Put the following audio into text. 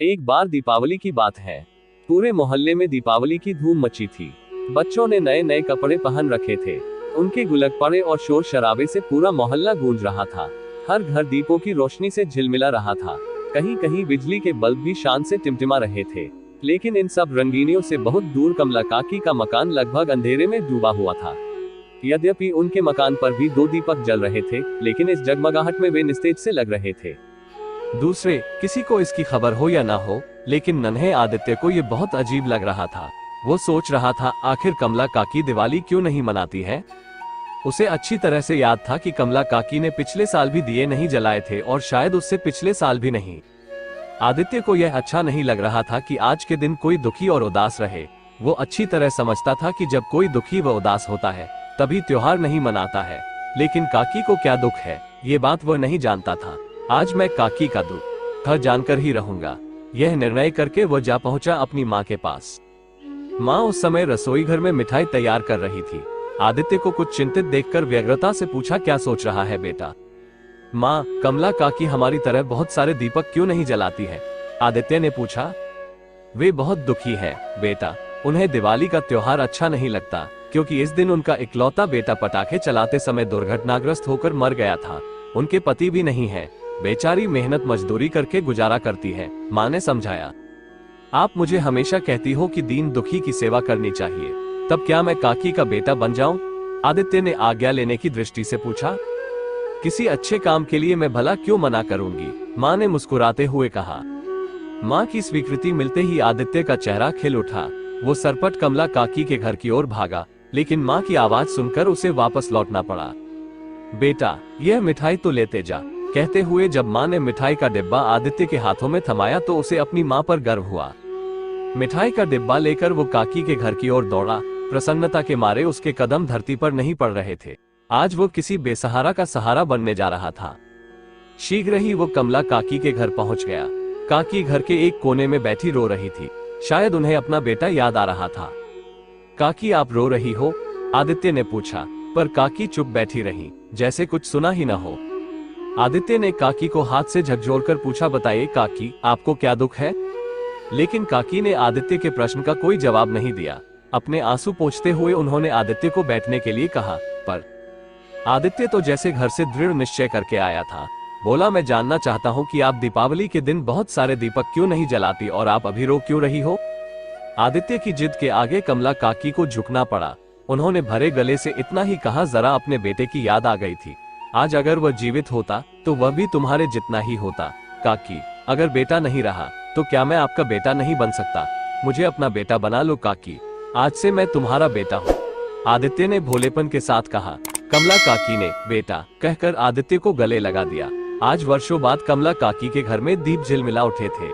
एक बार दीपावली की बात है। पूरे मोहल्ले में दीपावली की धूम मची थी। बच्चों ने नए नए कपड़े पहन रखे थे। उनके गुलगप्पड़े और शोर शराबे से पूरा मोहल्ला गूंज रहा था। हर घर दीपों की रोशनी से झिलमिला रहा था। कहीं कहीं बिजली के बल्ब भी शान से टिमटिमा रहे थे। लेकिन इन सब रंगीनियों से बहुत दूर कमला काकी का मकान लगभग अंधेरे में डूबा हुआ था। यद्यपि उनके मकान पर भी 2 दीपक जल रहे थे, लेकिन इस जगमगाहट में वे निस्तेज से लग रहे थे। दूसरे किसी को इसकी खबर हो या ना हो, लेकिन नन्हे आदित्य को ये बहुत अजीब लग रहा था। वो सोच रहा था, आखिर कमला काकी दिवाली क्यों नहीं मनाती है। उसे अच्छी तरह से याद था कि कमला काकी ने पिछले साल भी दिए नहीं जलाए थे और शायद उससे पिछले साल भी नहीं। आदित्य को यह अच्छा नहीं लग रहा था कि आज के दिन कोई दुखी और उदास रहे। वो अच्छी तरह समझता था कि जब कोई दुखी व उदास होता है तभी त्योहार नहीं मनाता है, लेकिन काकी को क्या दुख है, ये बात वह नहीं जानता था। आज मैं काकी का दुख घर जानकर ही रहूंगा, यह निर्णय करके वह जा पहुंचा अपनी माँ के पास। माँ उस समय रसोई घर में मिठाई तैयार कर रही थी। आदित्य को कुछ चिंतित देखकर व्यग्रता से पूछा, क्या सोच रहा है बेटा। माँ, कमला काकी हमारी तरह बहुत सारे दीपक क्यों नहीं जलाती है, आदित्य ने पूछा। वे बहुत दुखी है बेटा, उन्हें दिवाली का त्योहार अच्छा नहीं लगता, क्योंकि इस दिन उनका इकलौता बेटा पटाखे चलाते समय दुर्घटनाग्रस्त होकर मर गया था। उनके पति भी नहीं है, बेचारी मेहनत मजदूरी करके गुजारा करती है, माँ ने समझाया। आप मुझे हमेशा कहती हो कि दीन दुखी की सेवा करनी चाहिए, तब क्या मैं काकी का बेटा बन जाऊं? आदित्य ने आज्ञा लेने की दृष्टि से पूछा। किसी अच्छे काम के लिए मैं भला क्यों मना करूंगी, माँ ने मुस्कुराते हुए कहा। माँ की स्वीकृति मिलते ही आदित्य का चेहरा खिल उठा। वो सरपट कमला काकी के घर की ओर भागा, लेकिन माँ की आवाज सुनकर उसे वापस लौटना पड़ा। बेटा, यह मिठाई तो लेते जा, कहते हुए जब माँ ने मिठाई का डिब्बा आदित्य के हाथों में थमाया तो उसे अपनी माँ पर गर्व हुआ। मिठाई का डिब्बा लेकर वो काकी के घर की ओर दौड़ा। प्रसन्नता के मारे उसके कदम धरती पर नहीं पड़ रहे थे। आज वो किसी बेसहारा का सहारा बनने जा रहा था। शीघ्र ही वो कमला काकी के घर पहुंच गया। काकी घर के एक कोने में बैठी रो रही थी। शायद उन्हें अपना बेटा याद आ रहा था। काकी, आप रो रही हो, आदित्य ने पूछा, पर काकी चुप बैठी रही, जैसे कुछ सुना ही न हो। आदित्य ने काकी को हाथ से झकझोरकर पूछा, बताइए काकी, आपको क्या दुख है। लेकिन काकी ने आदित्य के प्रश्न का कोई जवाब नहीं दिया। अपने आंसू पोंछते हुए उन्होंने आदित्य को बैठने के लिए कहा, पर आदित्य तो जैसे घर से दृढ़ निश्चय करके आया था। बोला, मैं जानना चाहता हूँ कि आप दीपावली के दिन बहुत सारे दीपक क्यों नहीं जलाती और आप अभी रो क्यों रही हो। आदित्य की जिद के आगे कमला काकी को झुकना पड़ा। उन्होंने भरे गले से इतना ही कहा, जरा अपने बेटे की याद आ गई थी। आज अगर वह जीवित होता तो वह भी तुम्हारे जितना ही होता। काकी, अगर बेटा नहीं रहा तो क्या मैं आपका बेटा नहीं बन सकता। मुझे अपना बेटा बना लो काकी, आज से मैं तुम्हारा बेटा हूँ, आदित्य ने भोलेपन के साथ कहा। कमला काकी ने बेटा कहकर आदित्य को गले लगा दिया। आज वर्षों बाद कमला काकी के घर में दीप झिलमिला उठे थे।